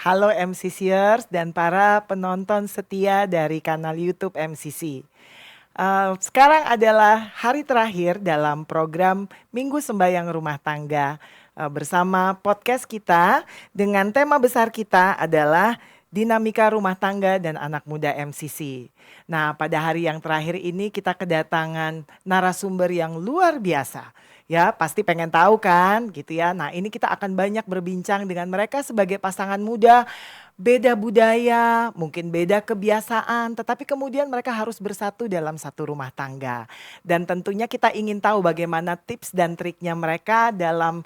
Halo MCCers dan para penonton setia dari kanal YouTube MCC. Sekarang adalah hari terakhir dalam program Minggu Sembayang Rumah Tangga bersama podcast kita dengan tema besar kita adalah dinamika rumah tangga dan anak muda MCC. Nah, pada hari yang terakhir ini kita kedatangan narasumber yang luar biasa. Ya, pasti pengen tahu kan, gitu ya. Nah, ini kita akan banyak berbincang dengan mereka sebagai pasangan muda, beda budaya, mungkin beda kebiasaan, tetapi kemudian mereka harus bersatu dalam satu rumah tangga. Dan tentunya kita ingin tahu bagaimana tips dan triknya mereka dalam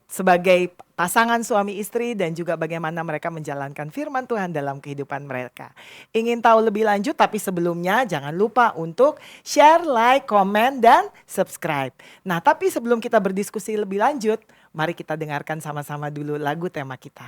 sebagai pasangan suami istri dan juga bagaimana mereka menjalankan firman Tuhan dalam kehidupan mereka. Ingin tahu lebih lanjut tapi sebelumnya jangan lupa untuk share, like, komen, dan subscribe. Nah, tapi sebelum kita berdiskusi lebih lanjut, mari kita dengarkan sama-sama dulu lagu tema kita.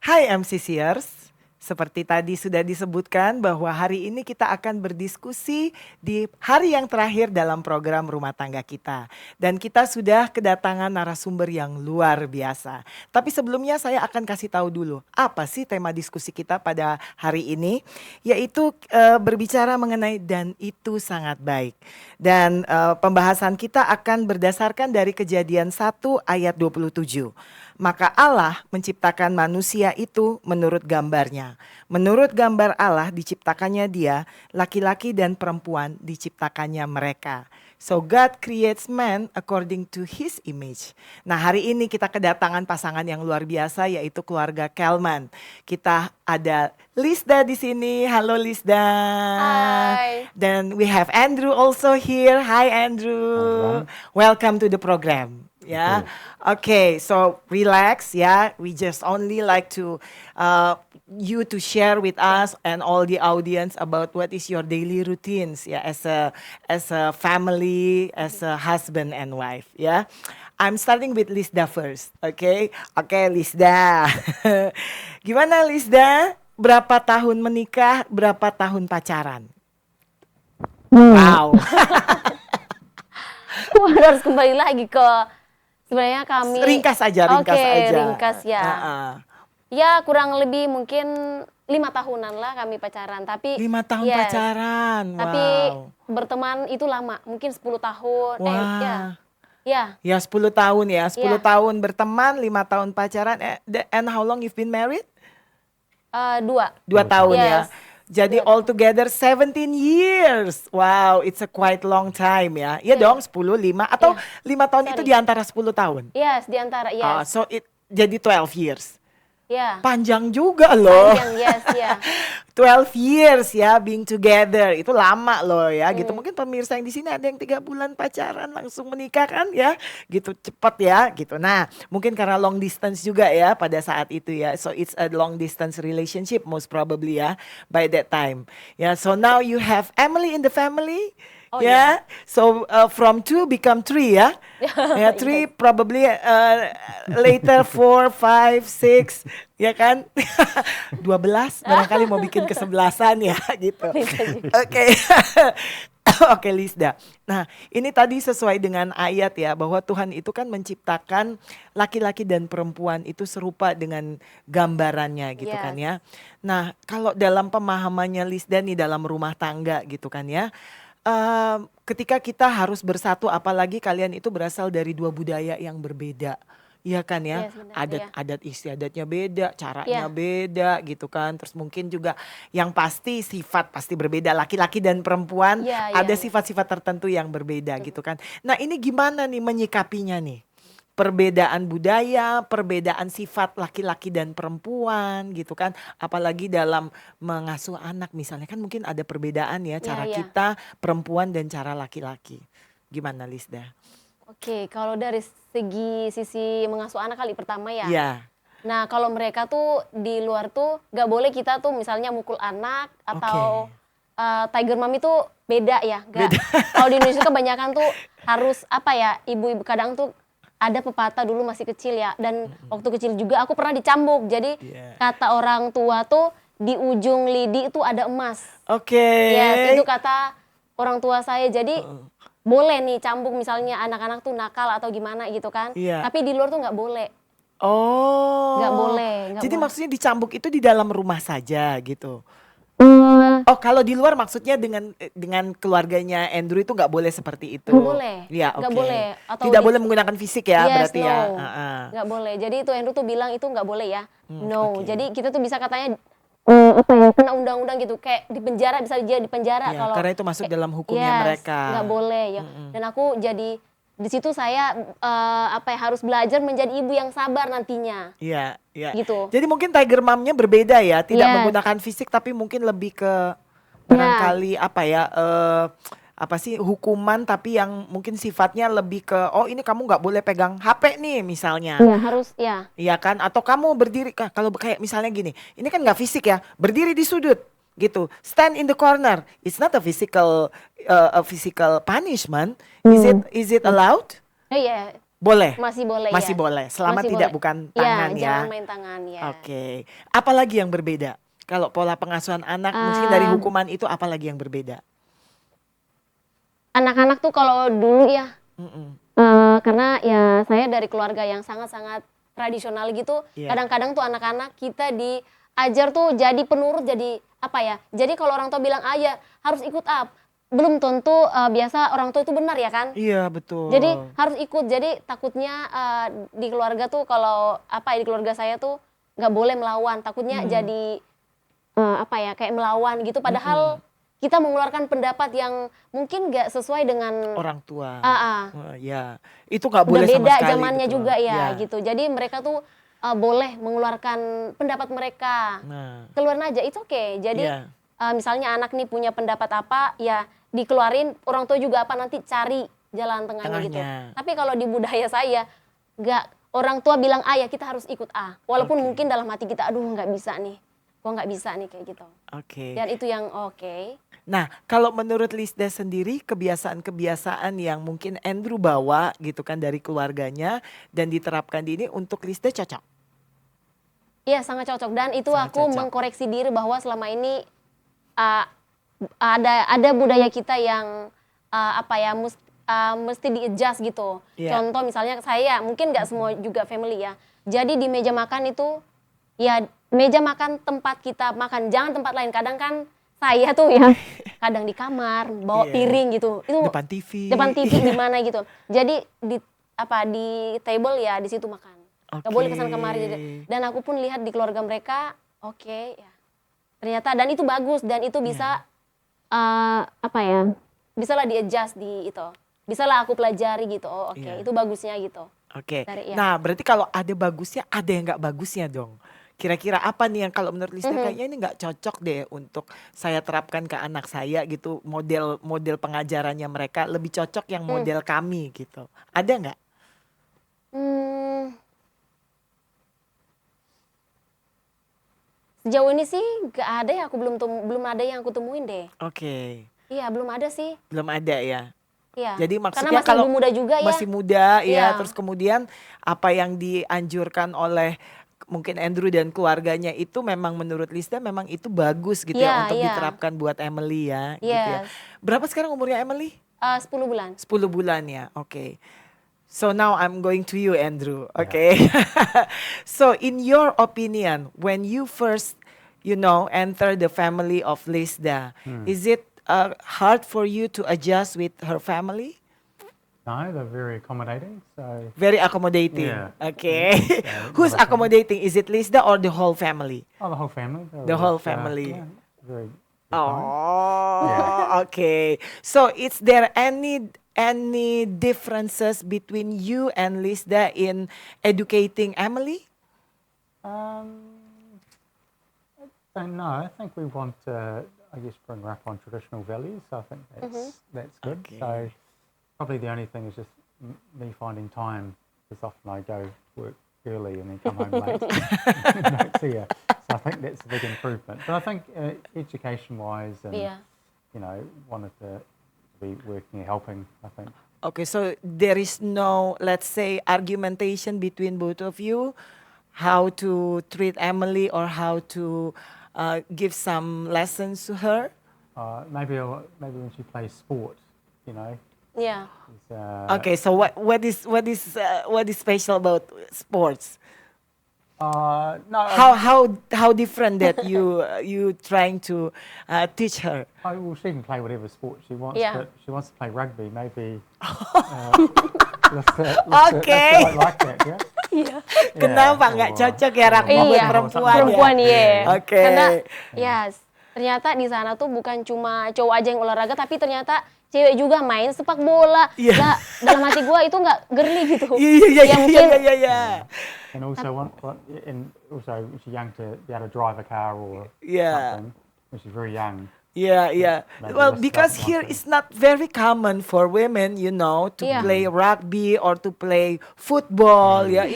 Hai MCCers, seperti tadi sudah disebutkan bahwa hari ini kita akan berdiskusi di hari yang terakhir dalam program rumah tangga kita. Dan kita sudah kedatangan narasumber yang luar biasa. Tapi sebelumnya saya akan kasih tahu dulu, apa sih tema diskusi kita pada hari ini? Yaitu berbicara mengenai dan itu sangat baik. Dan pembahasan kita akan berdasarkan dari Kejadian 1 ayat 27. Maka Allah menciptakan manusia itu menurut gambarnya. Menurut gambar Allah diciptakannya dia, laki-laki dan perempuan diciptakannya mereka. So God creates man according to his image. Nah, hari ini kita kedatangan pasangan yang luar biasa yaitu keluarga Kelman. Kita ada Lisda di sini. Halo Lisda. Hai. Dan we have Andrew also here. Hi Andrew. Welcome to the program. Yeah. Okay, so relax. Yeah, we just only like to you to share with us and all the audience about what is your daily routines. Yeah, as a family, as a husband and wife. Yeah. I'm starting with Lisda first. Okay, Lisda. Gimana Lisda? berapa tahun menikah, berapa tahun pacaran? Hmm. Wow. Harus kembali lagi ke sebenarnya kami. Ringkas aja, ringkas Oke, aja. ringkas ya. Heeh. Ya kurang lebih mungkin 5 tahunan lah kami pacaran. Tapi 5 tahun yes, pacaran, tapi wow. berteman itu lama, mungkin 10 tahun. Wah. Ya, Ya 10 tahun ya, 10 ya. tahun berteman, 5 tahun pacaran. And how long you've been married? 2. 2 tahun ya. Yes, Jadi 2 all tahun. together 17 years. Wow, it's a quite long time ya. Iya Ya, dong, 10, 5 atau ya. 5 tahun itu di Sorry. antara 10 tahun. Yes, di antara yes. So it jadi 12 years. Ya. Panjang juga loh. Panjang, yes, ya. 12 years ya being together. Itu lama loh ya gitu. Hmm. Mungkin pemirsa yang di sini ada yang 3 bulan pacaran langsung menikah kan ya. Gitu cepat ya gitu. Nah, mungkin karena long distance juga ya pada saat itu ya. So it's a long distance relationship most probably ya by that time. Ya, so now you have Emily in the family. Oh Ya, so from 2 become 3 ya. Ya, 3 Yes. probably later 4, 5, 6 ya kan. 12 barangkali mau bikin kesebelasan ya gitu. Bisa juga. Oke. Oke Lisda. Nah, ini tadi sesuai dengan ayat ya bahwa Tuhan itu kan menciptakan laki-laki dan perempuan itu serupa dengan gambarannya gitu kan Yes. ya. Nah, kalau dalam pemahamannya Lisda nih dalam rumah tangga gitu kan ya. Ketika kita harus bersatu, apalagi kalian itu berasal dari 2 budaya yang berbeda. Iya kan ya, Yes, benar. adat Iya. adat istiadatnya beda, caranya Iya. beda gitu kan. Terus mungkin juga yang pasti sifat pasti berbeda. Laki-laki dan perempuan Iya, iya, ada iya. sifat-sifat tertentu yang berbeda gitu kan. Nah, ini gimana nih menyikapinya nih? Perbedaan budaya, perbedaan sifat laki-laki dan perempuan gitu kan. Apalagi dalam mengasuh anak misalnya kan mungkin ada perbedaan ya Iya, cara iya. kita perempuan dan cara laki-laki. Gimana Lisda? Oke, kalau dari sisi mengasuh anak kali pertama ya. Iya, Nah, kalau mereka tuh di luar tuh nggak boleh kita tuh misalnya mukul anak atau oke. tiger mom itu beda ya. Nggak, Beda. kalau di Indonesia kebanyakan tuh harus apa ya, ibu-ibu kadang tuh ada pepatah dulu masih kecil ya. Dan waktu kecil juga aku pernah dicambuk. Jadi Iya. kata orang tua tuh di ujung lidi itu ada emas. Oke. Yes, itu kata orang tua saya. Jadi boleh nih cambuk misalnya anak-anak tuh nakal atau gimana gitu kan. Iya. Tapi di luar tuh nggak boleh. Oh. Nggak boleh, nggak Jadi boleh. maksudnya dicambuk itu di dalam rumah saja gitu. Hmm, Oh, kalau di luar maksudnya dengan keluarganya Andrew itu nggak boleh seperti itu. nggak boleh, Iya, nggak oke. boleh. Atau Tidak di, boleh menggunakan fisik ya, yes, berarti ya. no, Heeh. nggak boleh. Jadi itu Andrew tuh bilang itu nggak boleh ya, no. Oke. Jadi kita tuh bisa katanya apa ya, kena undang-undang gitu, kayak di penjara, bisa dia di penjara Iya, kalau karena itu masuk dalam hukumnya yes, mereka. nggak boleh ya. Dan aku jadi di situ saya apa ya, harus belajar menjadi ibu yang sabar nantinya, Iya, iya. gitu. Jadi mungkin tiger mom-nya berbeda ya, tidak Yes. menggunakan fisik tapi mungkin lebih ke Ya, barangkali apa ya, apa sih hukuman tapi yang mungkin sifatnya lebih ke oh ini kamu nggak boleh pegang HP nih misalnya. ya harus ya. Iya kan? Atau kamu berdiri kalau kayak misalnya gini, ini kan nggak fisik ya, berdiri di sudut gitu, stand in the corner. It's not a physical punishment. Is it allowed? Iya, Boleh. masih boleh Masih ya. boleh, selama Masih tidak boleh. bukan Ya, tangan ya. jangan main tangan ya. Oke. Apalagi yang berbeda? Kalau pola pengasuhan anak, mungkin dari hukuman itu apalagi yang berbeda? Anak-anak tuh kalau dulu ya, Mm-mm. karena ya saya dari keluarga yang sangat-sangat tradisional gitu, Iya. kadang-kadang tuh anak-anak kita diajar tuh jadi penurut, jadi apa ya, jadi kalau orang tua bilang A ya harus ikut A, belum tentu biasa orang tua itu benar ya kan. Iya, betul. Jadi harus ikut, jadi takutnya di keluarga tuh kalau apa ya, di keluarga saya tuh nggak boleh melawan, takutnya jadi apa ya, kayak melawan gitu, padahal kita mengeluarkan pendapat yang mungkin nggak sesuai dengan Orang tua. Ya, itu nggak udah boleh sama beda sekali. zamannya Betul. juga ya Iya. gitu. Jadi mereka tuh boleh mengeluarkan pendapat mereka. Nah, Keluarin aja, itu oke. Jadi iya. misalnya anak nih punya pendapat apa, ya dikeluarin, orang tua juga apa, nanti cari jalan tengahnya gitu. Tengahnya. Tapi kalau di budaya saya, nggak, orang tua bilang A ya kita harus ikut A. Walaupun Oke. mungkin dalam hati kita, aduh nggak bisa nih. Kok nggak bisa nih kayak gitu. Oke. Dan itu yang oke. Nah, kalau menurut Lisda sendiri kebiasaan-kebiasaan yang mungkin Andrew bawa gitu kan dari keluarganya dan diterapkan di ini untuk Lisda cocok? Iya, sangat cocok dan itu Sangat aku cocok. mengkoreksi diri bahwa selama ini uh, ada budaya kita yang mesti di-adjust gitu. Iya. Contoh misalnya saya, mungkin nggak semua juga family ya. Jadi di meja makan itu ya meja makan tempat kita makan, jangan tempat lain. Kadang kan saya tuh ya kadang di kamar bawa Iya. piring gitu. Itu Depan TV. depan TV di mana gitu. Jadi di table ya di situ makan. Gak boleh pesan kemari gitu. Dan aku pun lihat di keluarga mereka, oke, ya. Ternyata dan itu bagus dan itu bisa bisalah di-adjust di itu. Bisalah aku pelajari gitu. Oh, oke, Iya. itu bagusnya gitu. Oke. Dari- ya. Nah, berarti kalau ada bagusnya, ada yang nggak bagusnya dong. Kira-kira apa nih yang kalau menurut Lista kayaknya ini nggak cocok deh untuk saya terapkan ke anak saya gitu. Model pengajarannya mereka lebih cocok yang model kami gitu. Ada nggak? Hmm, sejauh ini sih gak ada ya, aku belum ada yang aku temuin deh. Oke. Iya, belum ada sih. Belum ada ya. Iya. Jadi Karena maksudnya masih kalau belum muda juga ya. masih muda ya, Iya. terus kemudian apa yang dianjurkan oleh mungkin Andrew dan keluarganya itu memang menurut Lista memang itu bagus gitu ya Iya, untuk iya. diterapkan buat Emily ya gitu ya. Yes. Berapa sekarang umurnya Emily? 10 bulan. 10 bulan ya. Oke. So now I'm going to you, Andrew. Okay. So in your opinion, when you first, enter the family of Lisda, is it hard for you to adjust with her family? No, they're very accommodating. So Very accommodating. Yeah. Okay. Yeah, Who's not a problem. accommodating? Is it Lisda or the whole family? the whole family. The whole family. Yeah, very. Oh, okay. So is there any differences between you and Lisda in educating Emily? I don't know. I think we want to, bring her up on traditional values. So I think that's good. Okay. So probably the only thing is just me finding time, because often I go work early and then come home late. Don't see her. So I think that's a big improvement. But I think education-wise and, Iya. wanted to be working and helping, I think. Okay, so there is no, let's say, argumentation between both of you, how to treat Emily or how to give some lessons to her? Maybe when she plays sport, Iya. is, Okay, so what is special about sports? no, How different that you trying to teach her? well, she can play whatever sport she wants, Yeah. but she wants to play rugby. Maybe. Okay. I like that. Yeah. Iya. Kenapa nggak cocok ya rugby buat Iya, perempuan ya? perempuan ya. Oke. Karena ternyata di sana tuh bukan cuma cowok aja yang olahraga, tapi ternyata cewek juga main sepak bola. Iya. Nah, dalam hati gua itu nggak girly gitu. Iya. Ya mungkin And also, when she's young to be able to drive a car or Yeah. something. When she's very young. Yeah. Maybe Well, that's because one here thing. it's not very common for women, to Yeah. play rugby or to play football. Yeah,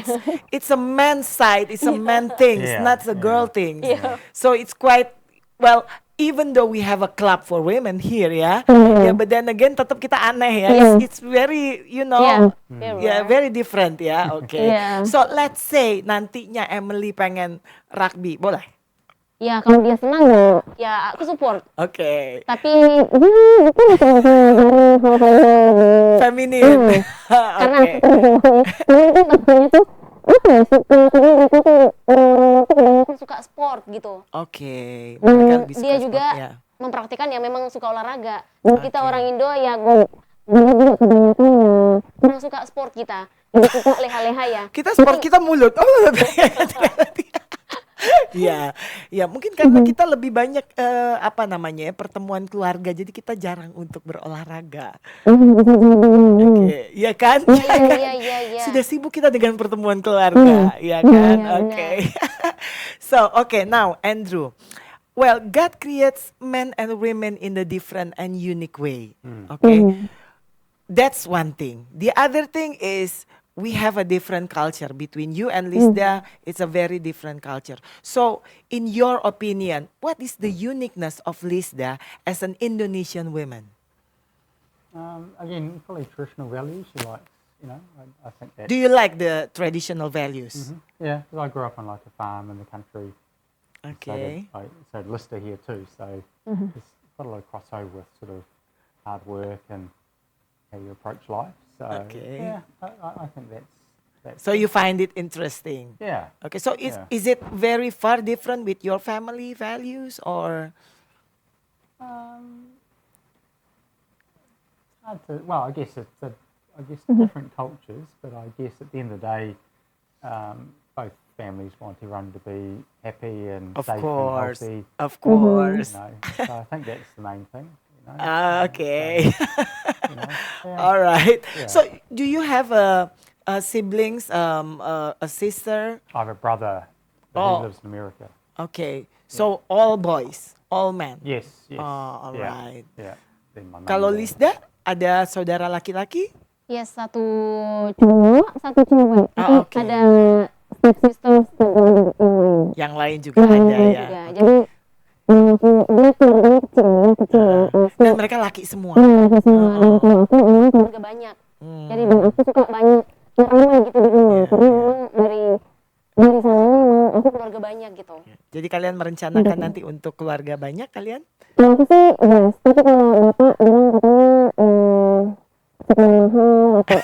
it's a man's side, it's a man thing, it's Yeah, not a girl yeah. thing. Yeah. So it's quite well. Even though we have a club for women here, yeah, but then again, tetap kita aneh ya. It's very, very different ya. Okay. Yeah. So let's say nantinya Emily pengen rugby, boleh? Ya kalau dia senang ya aku support. Oke. Tapi itu Feminin. karena Oke. itu bahasanya tuh aku suka sport gitu. Oke. Mereka lebih suka Dia sport, juga ya. mempraktikkan yang memang suka olahraga. Dan kita Oke. orang Indo ya juga kebanyakan kurang suka sport kita. Lebih suka leha-leha ya. Kita sport kita mulut. Oh, Iya, mungkin karena kita lebih banyak pertemuan keluarga, jadi kita jarang untuk berolahraga. Oke, iya kan? Iya. Sudah sibuk kita dengan pertemuan keluarga, iya kan? Iya, Oke. So, now Andrew. Well, God creates men and women in a different and unique way. Okay? That's one thing. The other thing is we have a different culture between you and Lisda. It's a very different culture. So, in your opinion, what is the uniqueness of Lisda as an Indonesian woman? Again, probably traditional values. She likes, I think that. Do you like the traditional values? Yeah, 'cause I grew up on like a farm in the country. Okay. So Lister here too. So there's got a lot of crossover with sort of hard work and how you approach life. So Okay. yeah, I think that's. So you find it interesting. Yeah. Okay, so Yeah. is it very far different with your family values or? Hard to, well, I guess different cultures, but I guess at the end of the day, both families want everyone to be happy and Of safe course, and healthy. of course. So I think that's the main thing. Okay. You know, yeah. All right. Yeah. So do you have a siblings, a sister? I have a brother, but Oh. he lives in America. Okay. So all boys, all men. Yes, yes. Oh, yeah, alright. Yeah. Then my mum Kalau and dad. Lisda ada saudara laki-laki? Yes, satu cowok, satu cewek. Tapi oke. ada step sister, step brother yang lain. Yang lain juga ada ya. Juga. Jadi dia keluarganya kecil ya. Dan mereka laki semua. Laki semua. Dan kalau aku memang keluarga banyak. Jadi dan aku suka banyak yang ramai gitu di rumah. Karena memang dari sananya memang aku keluarga banyak gitu. Jadi kalian merencanakan nanti untuk keluarga banyak kalian? Kalau aku sih yes, tapi kalau bapak bilang katanya sekolah mahal atau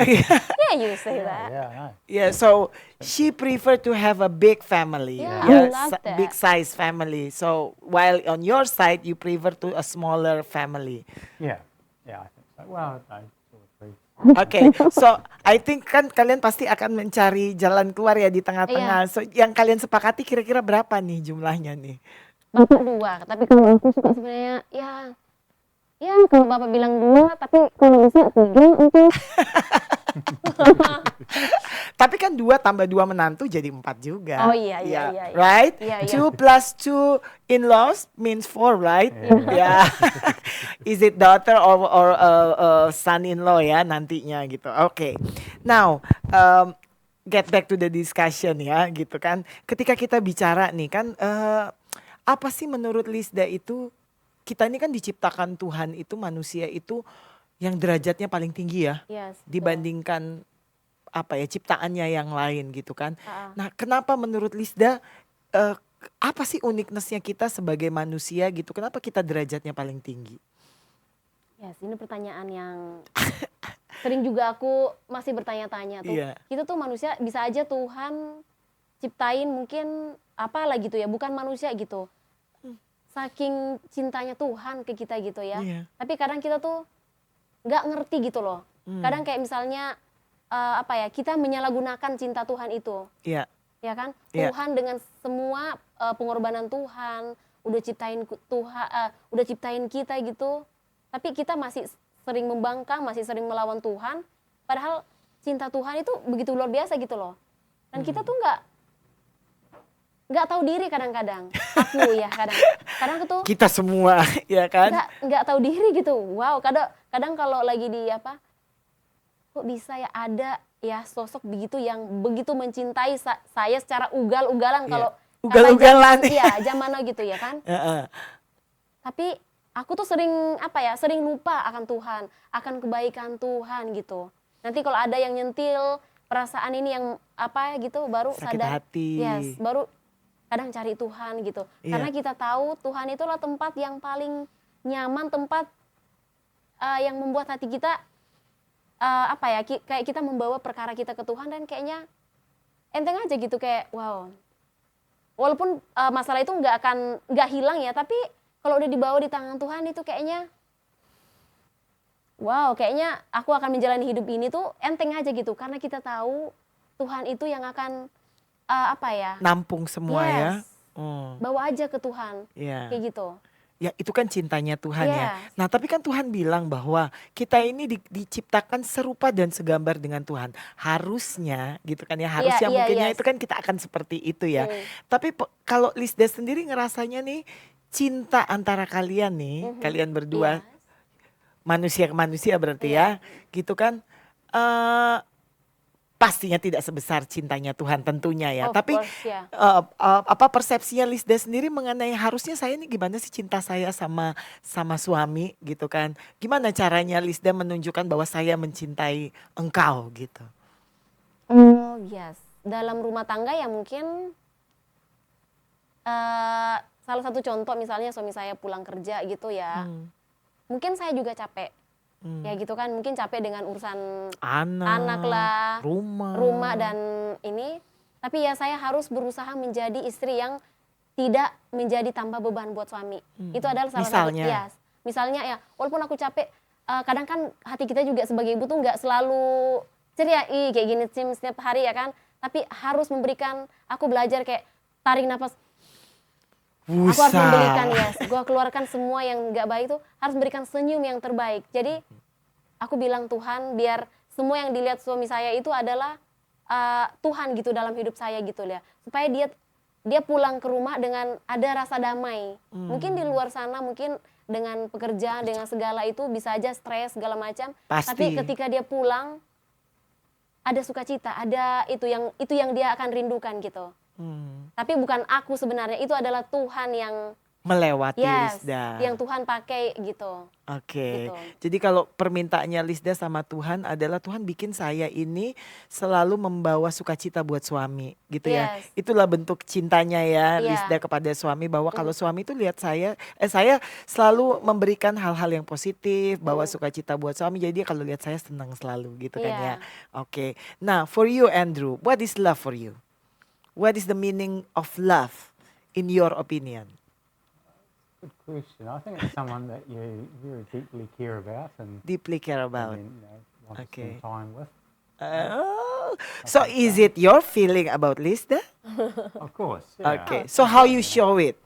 yeah, you say that. Yeah, I know. Yeah, so she prefer to have a big family, Yeah, I love that. big size family. So while on your side you prefer to a smaller family. Yeah, I think so. Well, no, 2 or 3. Okay, so I think kan kalian pasti akan mencari jalan keluar ya di tengah-tengah. So yang kalian sepakati kira-kira berapa nih jumlahnya nih? Bapak 2, tapi kalau aku suka sebenarnya ya kalau bapak bilang 2, tapi kalau bisa 3 untuk Tapi kan 2 tambah 2 menantu jadi 4 juga. Oh, iya. Right? Iya. 2 plus 2 in-laws means 4, right? Yeah. Is it daughter or son-in-law ya nantinya gitu. Okay. Now, get back to the discussion ya gitu kan. Ketika kita bicara nih kan apa sih menurut Lisda itu, kita ini kan diciptakan Tuhan itu, manusia itu yang derajatnya paling tinggi ya. Yes, Dibandingkan ciptaannya yang lain gitu kan. Uh-uh. Nah, kenapa menurut Lisda apa sih uniqueness-nya kita sebagai manusia gitu? Kenapa kita derajatnya paling tinggi? Yes, ini pertanyaan yang sering juga aku masih bertanya-tanya tuh. Iya. Kita tuh manusia bisa aja Tuhan ciptain mungkin apalah gitu ya, bukan manusia gitu. Saking cintanya Tuhan ke kita gitu ya. Iya. Tapi kadang kita tuh nggak ngerti gitu loh. Kadang kayak misalnya kita menyalahgunakan cinta Tuhan itu. Iya. Ya kan? Iya. Tuhan dengan semua pengorbanan Tuhan udah ciptain kita gitu. Tapi kita masih sering membangkang, masih sering melawan Tuhan. Padahal cinta Tuhan itu begitu luar biasa gitu loh. Dan kita tuh nggak tahu diri kadang-kadang. Aku ya kadang aku tuh Kita semua ya kan? nggak tahu diri gitu. Wow, kadang kalau lagi di kok bisa ya ada ya sosok begitu yang begitu mencintai saya secara ugal-ugalan. Iya. Kalau Ugal-ugalan. Iya, zaman now gitu ya kan. Heeh. Tapi aku tuh sering lupa akan Tuhan, akan kebaikan Tuhan gitu. Nanti kalau ada yang nyentil perasaan ini yang gitu baru Sakit sadar. hati. Yes, baru kadang cari Tuhan gitu. Iya. Karena kita tahu Tuhan itulah tempat yang paling nyaman, tempat yang membuat hati kita kayak kita membawa perkara kita ke Tuhan dan kayaknya enteng aja gitu, kayak wow. Walaupun masalah itu nggak hilang ya, tapi kalau udah dibawa di tangan Tuhan itu kayaknya wow, kayaknya aku akan menjalani hidup ini tuh enteng aja gitu, karena kita tahu Tuhan itu yang akan Nampung semua ya. Yes. Hmm. Bawa aja ke Tuhan. Iya. Kayak gitu. Ya itu kan cintanya Tuhan ya. Yes. Nah tapi kan Tuhan bilang bahwa kita ini diciptakan serupa dan segambar dengan Tuhan. Harusnya gitu kan ya. Harusnya Iya, mungkinnya yes. itu kan kita akan seperti itu ya. Hmm. Tapi kalau Lisda sendiri ngerasanya nih, cinta antara kalian nih, kalian berdua, Yes. manusia ke manusia berarti Iya. ya. Gitu kan. pastinya tidak sebesar cintanya Tuhan tentunya ya. Of Tapi course, ya. apa persepsinya Lisda sendiri mengenai harusnya saya ini gimana sih cinta saya sama suami gitu kan? Gimana caranya Lisda menunjukkan bahwa saya mencintai engkau gitu? Oh, yes. Dalam rumah tangga ya mungkin salah satu contoh misalnya suami saya pulang kerja gitu ya. Mungkin saya juga capek. Ya gitu kan, mungkin capek dengan urusan anak lah, rumah dan ini. Tapi ya saya harus berusaha menjadi istri yang tidak menjadi tambah beban buat suami. Itu adalah salah satu. Misalnya? Yes. Misalnya ya, walaupun aku capek, kadang kan hati kita juga sebagai ibu tuh nggak selalu ceria, kayak gini setiap hari ya kan. Tapi harus memberikan, aku belajar kayak tarik nafas. Aku harus memberikan, gue keluarkan semua yang nggak baik itu, harus memberikan senyum yang terbaik. Jadi aku bilang Tuhan, biar semua yang dilihat suami saya itu adalah Tuhan gitu dalam hidup saya gitu ya. Supaya dia pulang ke rumah dengan ada rasa damai. Mungkin di luar sana mungkin dengan pekerjaan, dengan segala itu bisa aja stres segala macam. Pasti. Tapi ketika dia pulang ada sukacita, ada itu yang dia akan rindukan gitu. Tapi bukan aku sebenarnya, itu adalah Tuhan yang Melewati Lisda. yang Tuhan pakai gitu. Oke. Gitu. Jadi kalau permintaannya Lisda sama Tuhan adalah Tuhan bikin saya ini selalu membawa sukacita buat suami gitu ya. Yes. Itulah bentuk cintanya ya Iya. Lisda kepada suami, bahwa kalau suami itu lihat saya selalu memberikan hal-hal yang positif, bawa sukacita buat suami. Jadi dia kalau lihat saya senang selalu gitu kan ya. Iya. Oke. Nah, for you Andrew, what is love for you? What is the meaning of love in your opinion? Good question. I think it's someone that you very deeply care about and, Deeply care and about. then, want to Okay. spend time with. Oh, so is it your feeling about Lisda? Of course. Yeah. Okay. So how you show it?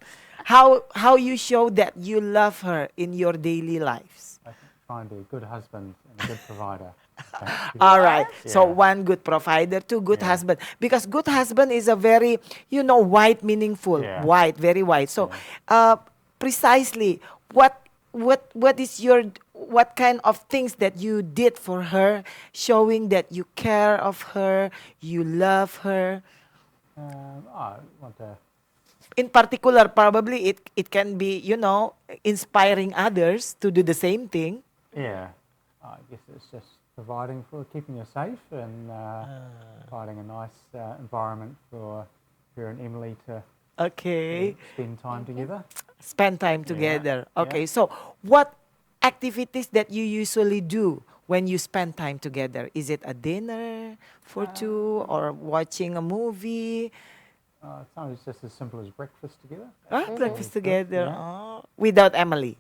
How you show that you love her in your daily lives? I think try and be a good husband and a good provider. I think. All right. So Yeah. one good provider, two good Yeah. husband. Because good husband is a very, wide, meaningful, Yeah. wide, very wide. So, precisely, what is what kind of things that you did for her, showing that you care of her, you love her? I want to. In particular, probably it can be, inspiring others to do the same thing. Yeah. I guess it's just keeping her safe and providing a nice environment for her and Emily to Okay. spend time together. Spend time Yeah, together. Okay. yeah. So, what activities that you usually do when you spend time together? Is it a dinner for two or watching a movie? Sometimes it's just as simple as breakfast together. Breakfast good, together. yeah. Oh, without Emily.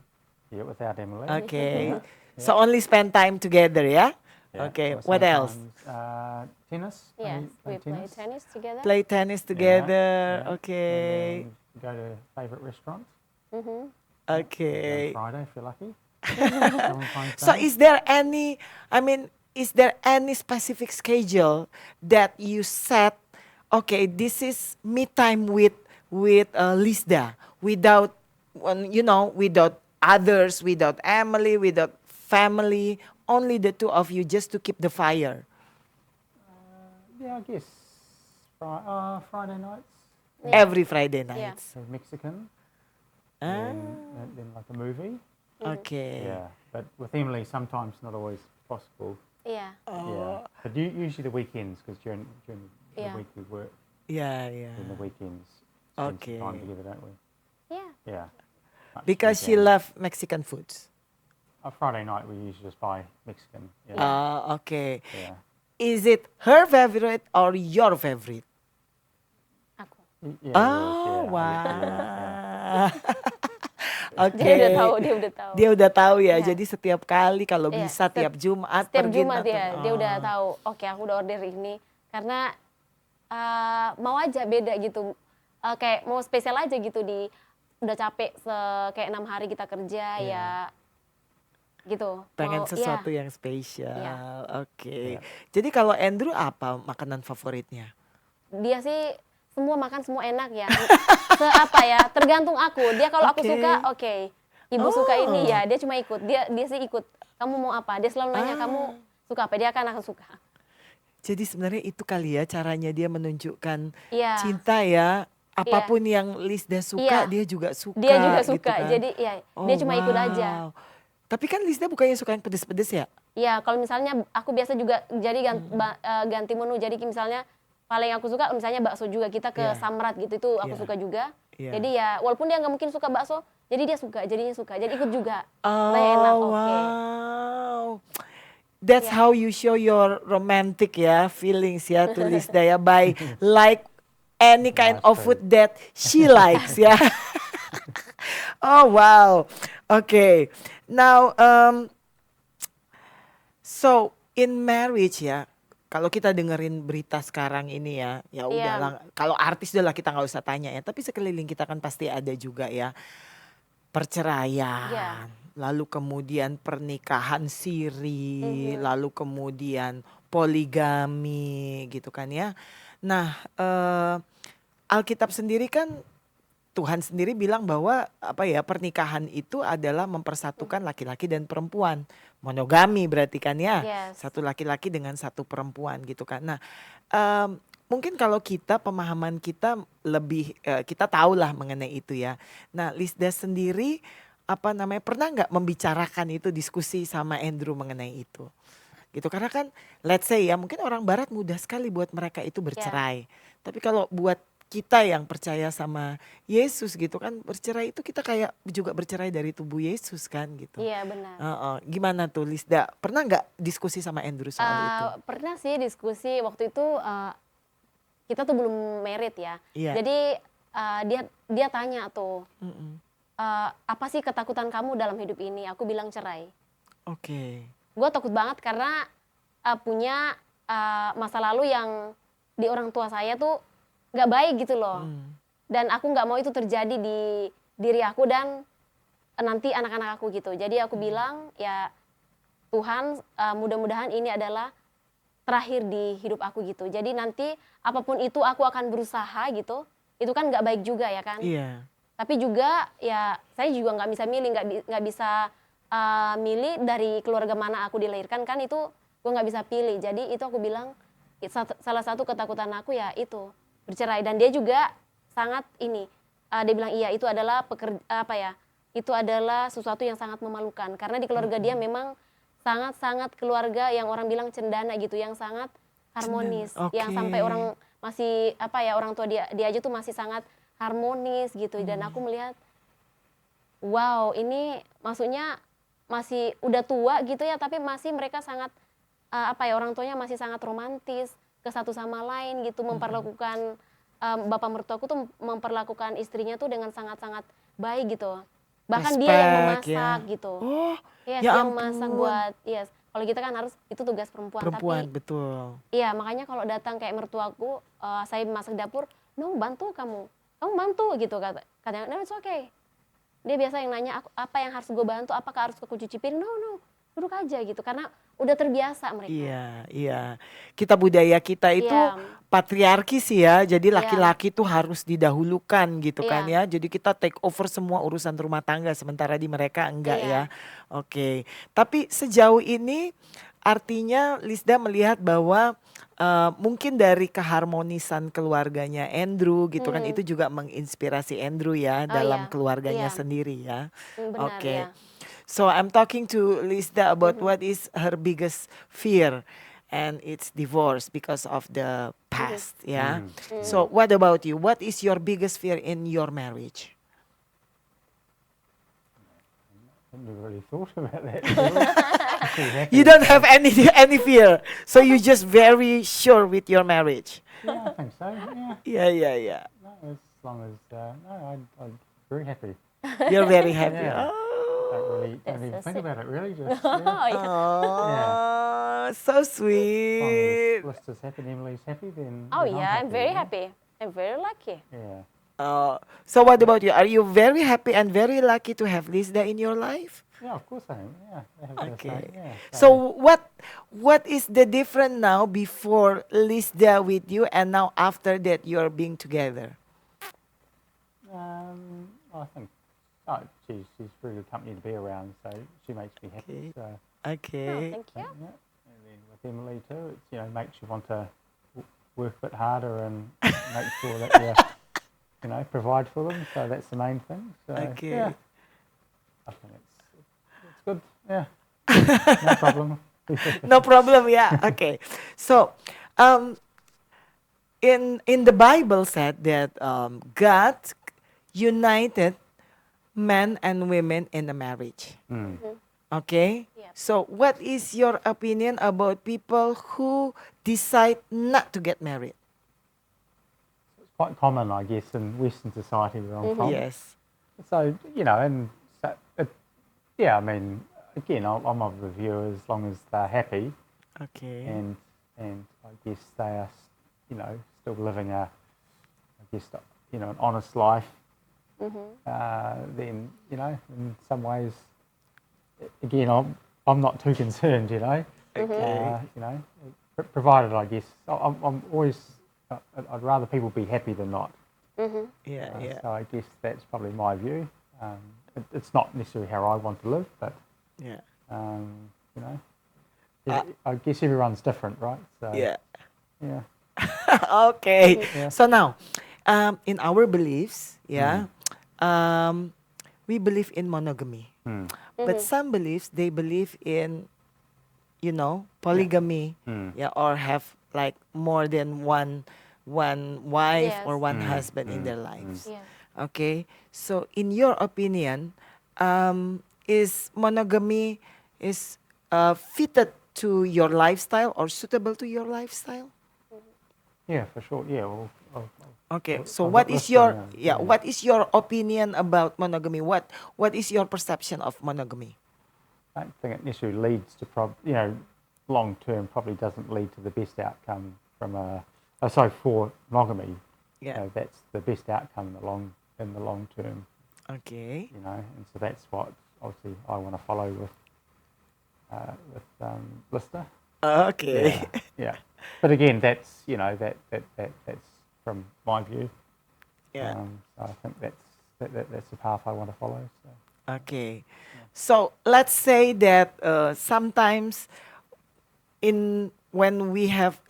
Yeah, without Emily. Okay. Yeah. So only spend time together, yeah? Yeah. Okay. Or What else? sometimes, tennis. Yes, Play we play tennis together. Play tennis together. Yeah. Okay. And then go to favourite restaurants. Mhm. Okay. On Friday if you're lucky. Go and find So some. is there any specific schedule that you set? Okay, this is me time with Lisda, without without others, without Emily, without family, only the two of you, just to keep the fire. Yeah, I guess Friday nights. Every Friday Yeah. nights. So Mexican. Ah, Then like a movie. okay. Yeah, but with Emily, sometimes not always possible. Iya. Yeah, but usually the weekends because during Yeah. the week we work. Yeah. In the weekends, spend Okay. some time together, don't we? Iya. Yeah. Much Because she weekend. loves Mexican foods. Friday night we usually just buy Mexican. Yeah. Okay. Yeah. Is it her favorite or your favorite? Aku. Yeah, Oh, yours, yeah, wow. yeah. Oke. Dia udah tahu. Dia udah tahu ya. Iya. Jadi setiap kali kalau Iya, bisa tiap Jumat Setiap pergi Jumat nonton. dia udah Oh. tahu. Oke, aku udah order ini karena mau aja beda gitu. Kayak mau spesial aja gitu udah capek kayak 6 hari kita kerja Iya. ya gitu. Pengen Mau- sesuatu ya. yang spesial. Iya. Oke. Iya. Jadi kalau Andrew apa makanan favoritnya? Dia sih semua makan semua enak ya. Apa ya? Tergantung aku. Dia kalau aku Oke. suka, oke. Ibu suka ini Oh. ya, dia cuma ikut. Dia sih ikut. Kamu mau apa? Dia selalu nanya kamu suka apa? Dia akan suka. Jadi sebenarnya itu kali ya caranya dia menunjukkan Iya, cinta ya. iya, Apapun yang Lisda suka, iya. dia juga Dia juga suka gitu suka. kan. Jadi ya dia Oh cuma ikut aja. wow. Tapi kan Lisda bukannya suka yang pedes-pedes ya? Iya, kalau misalnya aku biasa juga jadi Mm-mm. ganti menu. Jadi misalnya paling aku suka misalnya bakso juga kita ke Iya, Samrat gitu itu aku iya, suka juga. iya. Jadi ya walaupun dia nggak mungkin suka bakso, jadi dia suka, jadinya suka. Jadi ikut juga. Katanya enak, Oh oke. wow. That's Ya, how you show your romantic ya feelings ya to Lisda ya by like any kind Nice of too. food that she likes ya. Oh wow. Okay. Now so in marriage ya, kalau kita dengerin berita sekarang ini ya, ya iya, udahlah. Kalau artis udahlah kita nggak usah tanya ya. Tapi sekeliling kita kan pasti ada juga ya iya. perceraian, lalu kemudian pernikahan siri, Mhm. lalu kemudian poligami gitu kan ya. Nah, Alkitab sendiri kan Tuhan sendiri bilang bahwa apa ya pernikahan itu adalah mempersatukan Mhm. laki-laki dan perempuan. Monogami berarti kan ya. Yes. Satu laki-laki dengan satu perempuan gitu kan. Nah, mungkin kalau kita pemahaman kita lebih kita tahulah mengenai itu ya. Nah, Lisda sendiri apa namanya pernah nggak membicarakan itu diskusi sama Andrew mengenai itu? Gitu karena kan let's say ya mungkin orang barat mudah sekali buat mereka itu Ya. bercerai. Tapi kalau buat kita yang percaya sama Yesus gitu kan bercerai itu kita kayak juga bercerai dari tubuh Yesus kan gitu. Iya, benar. Heeh. Gimana tuh Lisda? Pernah nggak diskusi sama Andrew soal itu? Pernah sih diskusi waktu itu kita tuh belum married ya. Iya. Jadi dia dia tanya tuh, Mm-mm. apa sih ketakutan kamu dalam hidup ini? Aku bilang cerai. Oke. Gue takut banget karena punya masa lalu yang di orang tua saya tuh nggak baik gitu loh. Mm. Dan aku nggak mau itu terjadi di diri aku dan nanti anak-anak aku gitu. Jadi aku bilang ya Tuhan mudah-mudahan ini adalah terakhir di hidup aku gitu. Jadi nanti apapun itu aku akan berusaha gitu. Itu kan nggak baik juga ya kan. Iya. Tapi juga ya saya juga nggak bisa milih, nggak bisa milih dari keluarga mana aku dilahirkan kan itu gue nggak bisa pilih. Jadi itu aku bilang salah satu ketakutan aku ya itu bercerai dan dia juga sangat ini dia bilang iya itu adalah apa ya itu adalah sesuatu yang sangat memalukan karena di keluarga dia Mm-mm. memang sangat-sangat keluarga yang orang bilang cendana gitu yang sangat Cendana. harmonis yang Oke. sampai orang masih apa ya orang tua dia aja tuh masih sangat harmonis gitu dan Mm. aku melihat wow ini maksudnya masih udah tua gitu ya tapi masih mereka sangat apa ya orang tuanya masih sangat romantis ke satu sama lain gitu Mm-mm. memperlakukan bapak mertuaku tuh memperlakukan istrinya tuh dengan sangat-sangat baik gitu bahkan dia yang Respect memasak ya. gitu. Oh, Yes, ya dia memasak ampun. buat yes. Kalau kita kan harus itu tugas perempuan, Perempuan tapi betul. iya makanya kalau datang kayak mertuaku, saya masak dapur, "No, bantu kamu. Kamu bantu," gitu katanya. "No, it's okay." Dia biasa yang nanya, "Apa yang harus gue bantu? Apakah harus aku cuci piring?" "No, no, duduk aja," gitu. Karena udah terbiasa mereka. Iya, iya. Kita budaya kita itu Iya, patriarki sih ya. Jadi iya, laki-laki tuh harus didahulukan gitu kan iya, ya. Jadi kita take over semua urusan rumah tangga sementara di mereka enggak ya. iya. Oke. Tapi sejauh ini artinya Lisda melihat bahwa mungkin dari keharmonisan keluarganya Andrew gitu kan Mhm. itu juga menginspirasi Andrew ya Oh dalam iya, keluarganya iya, sendiri ya. benar Oke. ya. So I'm talking to Lisda about Mhm, what is her biggest fear, and it's divorce because of the mhm, past. Yeah. Mm. So Mm. mhm. what about you? What is your biggest fear in your marriage? I haven't really thought about that. Really. Pretty happy. You don't have any fear, so you're just very sure with your marriage. Yeah, I think so. Yeah. Yeah, yeah, yeah. No, as long as no, I'm very happy. You're very happy. Yeah. Oh, Don't even That's so think sweet. about it really. Just yeah. Oh iya. oh, so As long as sweet. Lister's happy and Emily's happy, then Oh then I'm yeah, I'm happy. very Yeah. happy. I'm very lucky. Yeah. So what about you? Are you very happy and very lucky to have Lisda in your life? Yeah, of course I am. Yeah, they have the Okay. same. Yeah. So what is the difference now before Lisda with you and now after that you're being together? I think she's really good company to be around, so she makes me happy. Okay. So Oh, Okay. thank you. yeah. And then with family too. It's, makes you want to work a bit harder and make sure that you, provide for them. So that's the main thing. So, Okay. yeah, I think it's good. Yeah, no problem. No problem, yeah. Okay. So, in the Bible said that God united men and women in a marriage. Mm. Okay. Yep. So, what is your opinion about people who decide not to get married? It's quite common, I guess, in Western society where I'm from. Yes. So, and so yeah, I mean, again, I'm of the view as long as they're happy Okay. and I guess they are, still living an honest life, then, in some ways, again, I'm not too concerned, Okay. provided, I guess, I'm always, I'd rather people be happy than not. Yeah, yeah, So I guess that's probably my view. It's not necessarily how I want to live, but yeah. I guess everyone's different, right? So Yeah. yeah. Okay. Yeah. So now, in our beliefs, yeah, we believe in monogamy. Mm. But some beliefs, they believe in, polygamy, Mm. yeah, or have like more than one wife or Yes. one husband in their lives. Yes. Okay. So in your opinion, is monogamy is fitted to your lifestyle or suitable to your lifestyle? Yeah, for sure. Yeah. Well, Okay, I've so got what is lists your around, yeah, yeah. what is your opinion about monogamy? What is your perception of monogamy? I don't think it necessarily leads to long term probably doesn't lead to the best outcome for monogamy. Yeah. That's the best outcome in the long term. Okay. And so that's what obviously I want to follow with Lister. Okay. Yeah, yeah. But again, that's that's from my view. Yeah. So I think that's the path I want to follow. So. Okay. So let's say that sometimes when we have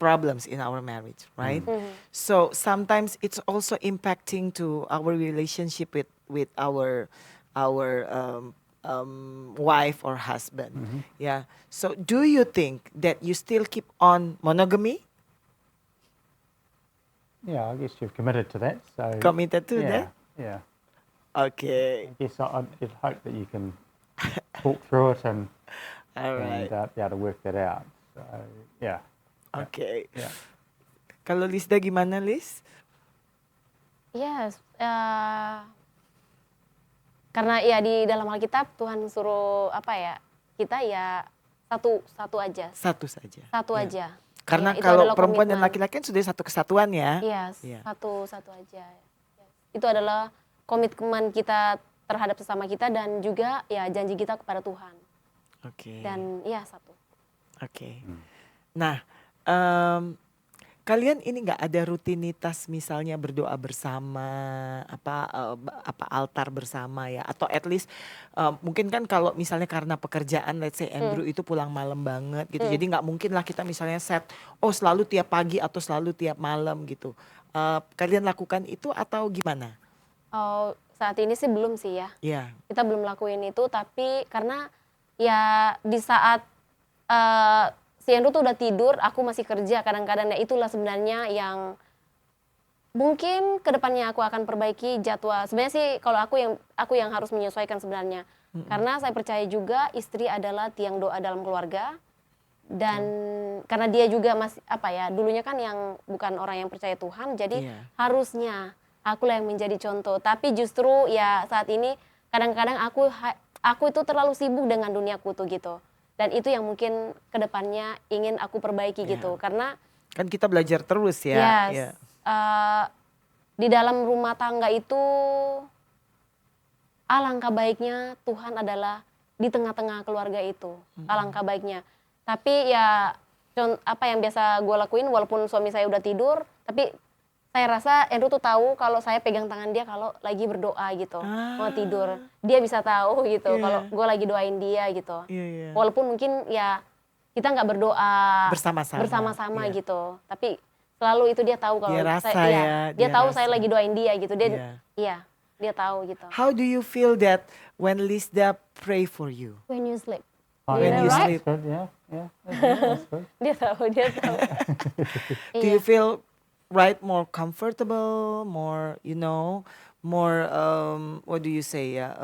problems in our marriage, right? So sometimes it's also impacting to our relationship with our wife or husband. Yeah. So do you think that you still keep on monogamy? Yeah, I guess you've committed to that. So Committed to yeah, that? yeah. Okay. I guess I'd hope that you can talk through it and All right. be able to work that out. So yeah, Okay. yeah. Kalau Lisda gimana, Lis? Yes. Karena ya di dalam Alkitab Tuhan suruh kita ya satu aja. Satu saja. Satu Ya. aja. Karena Ya, itu kalau adalah perempuan dan komitmen. laki-laki kan sudah satu kesatuan ya. Yes, Iya. satu aja. Yes. Itu adalah komitmen kita terhadap sesama kita dan juga ya janji kita kepada Tuhan. Oke. Dan ya satu. Oke. Nah, kalian ini nggak ada rutinitas misalnya berdoa bersama, apa altar bersama ya, atau at least mungkin kan kalau misalnya karena pekerjaan, let's say Andrew itu pulang malam banget gitu, jadi nggak mungkin lah kita misalnya set, selalu tiap pagi atau selalu tiap malam gitu. Kalian lakukan itu atau gimana? Oh, saat ini sih belum sih ya. Ya, Kita belum lakuin itu, tapi karena ya di saat si Andrew tuh udah tidur, aku masih kerja kadang-kadang. Ya itulah sebenarnya yang mungkin kedepannya aku akan perbaiki jadwal. Sebenarnya sih kalau aku yang harus menyesuaikan sebenarnya. Karena saya percaya juga istri adalah tiang doa dalam keluarga. Dan karena dia juga masih dulunya kan yang bukan orang yang percaya Tuhan, jadi Iya. harusnya akulah yang menjadi contoh. Tapi justru ya saat ini kadang-kadang aku itu terlalu sibuk dengan duniaku tuh gitu. Dan itu yang mungkin kedepannya ingin aku perbaiki gitu. Karena kan kita belajar terus ya. yes, Ya. Di dalam rumah tangga itu alangkah baiknya Tuhan adalah di tengah-tengah keluarga itu. Alangkah baiknya. Tapi ya apa yang biasa gue lakuin walaupun suami saya udah tidur, tapi saya rasa Andrew tuh tahu kalau saya pegang tangan dia kalau lagi berdoa gitu, mau tidur. Dia bisa tahu gitu Iya. kalau gue lagi doain dia gitu. Iya, iya. Walaupun mungkin ya kita nggak berdoa Bersama-sama. bersama-sama Iya. gitu. Tapi selalu itu dia tahu kalau Dia rasa saya, ya, dia dia tahu saya rasa. lagi doain dia gitu. Dia Iya. iya, dia tahu gitu. How do you feel that when Lisda pray for you? When you sleep. Oh, When Yeah, you right? sleep. That's good. Yeah, yeah, that's good. Dia tahu, dia tahu. Do Iya. you feel more comfortable, more what do you say? Yeah,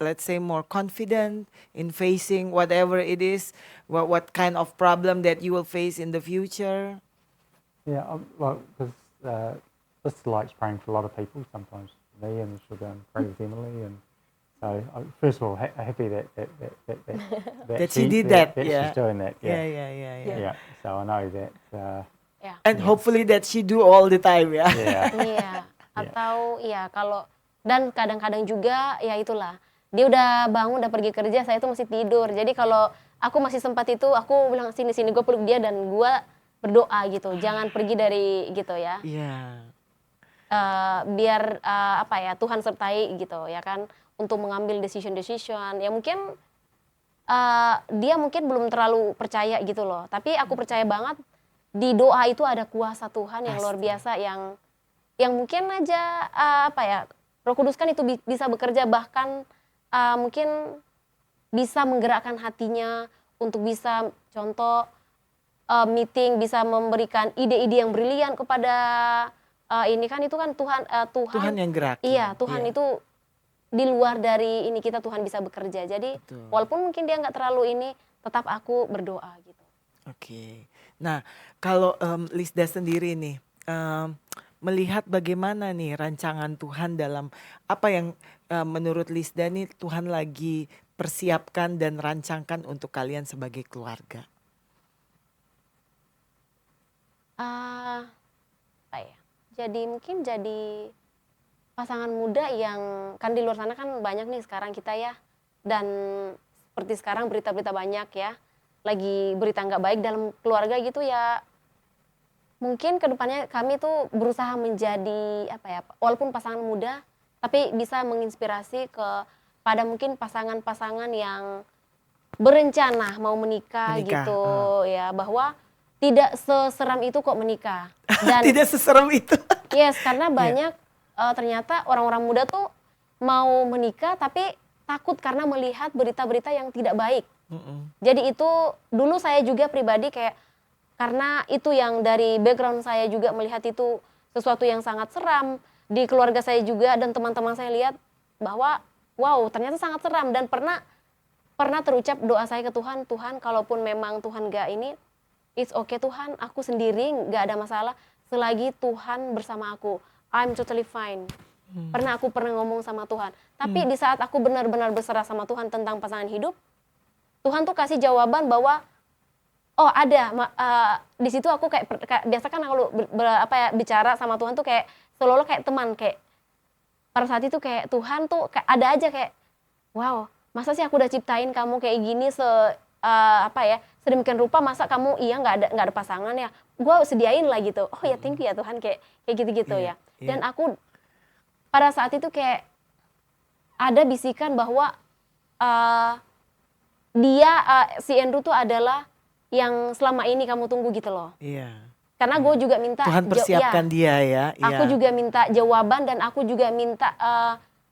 let's say more confident in facing whatever it is, what kind of problem that you will face in the future? Yeah, well, because Sister likes praying for a lot of people. Sometimes me, and she'll go and pray with Emily, and so first of all, happy that That she did that, yeah. she's doing that. Yeah, Yeah, yeah. yeah. So I know that. Ya. And hopefully that she do all the time, ya. Yeah, Iya, atau ya kalau dan kadang-kadang juga ya itulah. Dia udah bangun, udah pergi kerja, saya tuh masih tidur. Jadi kalau aku masih sempat itu, aku bilang sini gue peluk dia dan gue berdoa gitu. Jangan pergi dari gitu ya. Iya. Biar apa ya, Tuhan sertai gitu ya kan untuk mengambil decision ya mungkin dia mungkin belum terlalu percaya gitu loh, tapi aku percaya banget di doa itu ada kuasa Tuhan yang luar Pasti. biasa yang mungkin aja apa ya, Roh Kudus kan itu bisa bekerja, bahkan mungkin bisa menggerakkan hatinya untuk bisa contoh meeting, bisa memberikan ide-ide yang brilian kepada ini kan itu kan Tuhan yang gerakin. Iya, Tuhan Iya. itu di luar dari ini kita, Tuhan bisa bekerja. Jadi Betul. walaupun mungkin dia nggak terlalu ini, tetap aku berdoa gitu. Oke. Nah, kalau Lisda sendiri nih melihat bagaimana nih rancangan Tuhan dalam apa yang menurut Lisda nih Tuhan lagi persiapkan dan rancangkan untuk kalian sebagai keluarga. Apa ya? Mungkin jadi pasangan muda yang kan di luar sana kan banyak nih sekarang kita ya, dan seperti sekarang berita-berita banyak ya, lagi berita nggak baik dalam keluarga gitu ya. Mungkin kedepannya kami tuh berusaha menjadi apa ya, walaupun pasangan muda tapi bisa menginspirasi pada mungkin pasangan-pasangan yang berencana mau menikah gitu ya, bahwa tidak seseram itu kok menikah. Dan Tidak seserem itu. yes, karena banyak ternyata orang-orang muda tuh mau menikah tapi takut karena melihat berita-berita yang tidak baik. Jadi itu dulu saya juga pribadi kayak, karena itu yang dari background saya juga melihat itu sesuatu yang sangat seram. Di keluarga saya juga dan teman-teman saya lihat bahwa wow, ternyata sangat seram, dan pernah terucap doa saya ke Tuhan, Tuhan kalaupun memang Tuhan gak ini, it's okay Tuhan, aku sendiri gak ada masalah selagi Tuhan bersama aku. I'm totally fine. Aku pernah ngomong sama Tuhan. Tapi di saat aku benar-benar berserah sama Tuhan tentang pasangan hidup, Tuhan tuh kasih jawaban bahwa oh ada, di situ aku kayak biasa kan kalau bicara sama Tuhan tuh kayak seolah-olah kayak teman, kayak pada saat itu kayak Tuhan tuh kayak ada aja kayak wow, masa sih aku udah ciptain kamu kayak gini sedemikian rupa, masa kamu nggak ada pasangan ya, gue sediain lah gitu. Oh ya, thank you ya Tuhan, kayak gitu-gitu ya. Dan aku pada saat itu kayak ada bisikan bahwa si Andrew tuh adalah yang selama ini kamu tunggu gitu loh. Iya. Karena gue juga minta Tuhan persiapkan dia ya. Aku juga minta jawaban, dan aku juga minta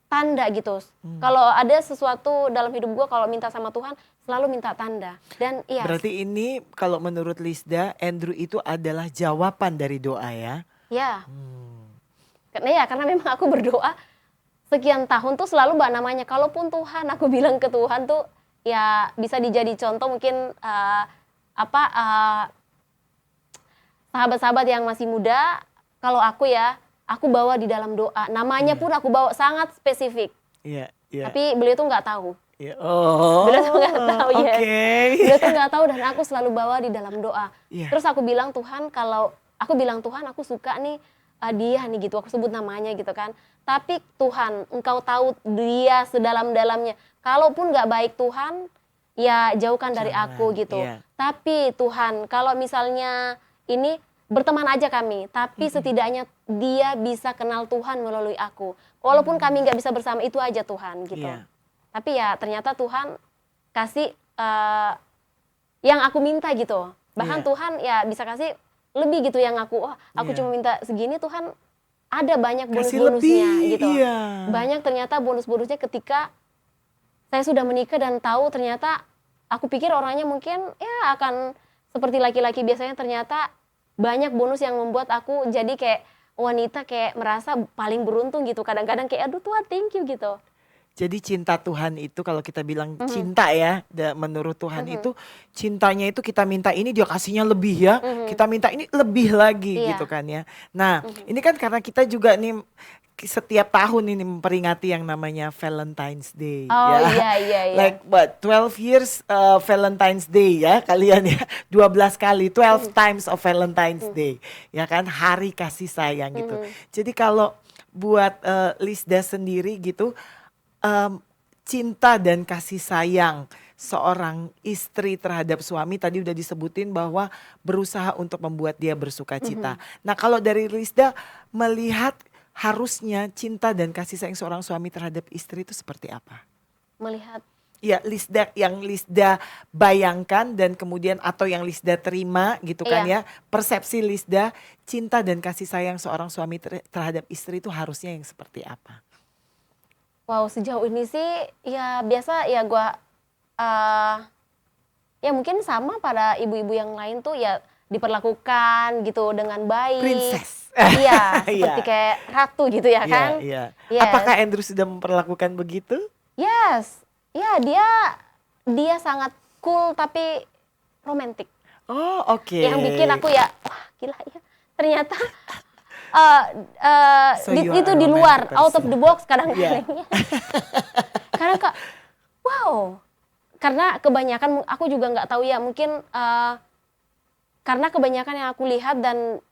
tanda gitu. Kalau ada sesuatu dalam hidup gue, kalau minta sama Tuhan selalu minta tanda. Dan iya. Berarti ini kalau menurut Lisda, Andrew itu adalah jawaban dari doa ya. Ya. Karena memang aku berdoa sekian tahun tuh selalu namanya, kalaupun Tuhan, aku bilang ke Tuhan tuh ya bisa dijadi contoh mungkin sahabat-sahabat yang masih muda, kalau aku bawa di dalam doa. Namanya pun aku bawa sangat spesifik. Iya. Tapi beliau tuh nggak tahu. Oh. Beliau tuh nggak tahu ya. Okay. Beliau tuh nggak tahu, dan aku selalu bawa di dalam doa. Iya. Terus aku bilang Tuhan, Tuhan aku suka nih dia nih gitu. Aku sebut namanya gitu kan. Tapi Tuhan, Engkau tahu dia sedalam-dalamnya. Kalaupun nggak baik Tuhan, ya jauhkan dari aku gitu. Iya. Tapi Tuhan, kalau misalnya ini berteman aja kami, tapi setidaknya dia bisa kenal Tuhan melalui aku. Walaupun kami nggak bisa bersama, itu aja Tuhan gitu. Iya. Tapi ya ternyata Tuhan kasih yang aku minta gitu. Bahkan Iya. Tuhan ya bisa kasih lebih gitu yang aku Iya. cuma minta segini, Tuhan ada banyak Kasih bonus-bonusnya lebih, gitu. iya. Banyak ternyata bonus-bonusnya ketika saya sudah menikah dan tahu ternyata aku pikir orangnya mungkin ya akan seperti laki-laki biasanya, ternyata banyak bonus yang membuat aku jadi kayak wanita kayak merasa paling beruntung gitu. Kadang-kadang kayak aduh Tuhan thank you gitu. Jadi cinta Tuhan itu kalau kita bilang Mhm, cinta ya, menurut Tuhan mhm, itu cintanya itu kita minta ini dia kasihnya lebih ya, mhm. kita minta ini lebih lagi gitu Iya, kan ya. Nah, mhm. ini kan karena kita juga nih setiap tahun ini memperingati yang namanya Valentine's Day Oh ya. iya iya iya. Like what 12 years Valentine's Day ya kalian ya. 12 kali 12 Mhm, times of Valentine's mhm, Day. Ya kan hari kasih sayang gitu. mhm, Jadi kalau buat Lisda sendiri gitu em, cinta dan kasih sayang seorang istri terhadap suami tadi udah disebutin bahwa berusaha untuk membuat dia bersuka cita. mhm. Nah, kalau dari Lisda melihat harusnya cinta dan kasih sayang seorang suami terhadap istri itu seperti apa? Melihat Ya, Lisda yang Lisda bayangkan dan kemudian atau yang Lisda terima gitu kan iya. ya. Persepsi Lisda cinta dan kasih sayang seorang suami terhadap istri itu harusnya yang seperti apa? Wow, sejauh ini sih ya biasa ya gua eee, ya mungkin sama pada ibu-ibu yang lain tuh ya diperlakukan gitu dengan baik. Princess. Iya, seperti Iya, kayak ratu gitu ya iya, kan? iya. Yes, Apakah Andrew sudah memperlakukan begitu? yes. Ya dia sangat cool tapi romantis. Oh, oke. Yang bikin aku ya, wah gila ya, ternyata, eee eee, So you are itu a di romantic luar, out of person. the box Iya. kadang-kadang ya. Kadang Kak, wow, karena kebanyakan aku juga nggak tahu ya mungkin, karena kebanyakan yang aku lihat dan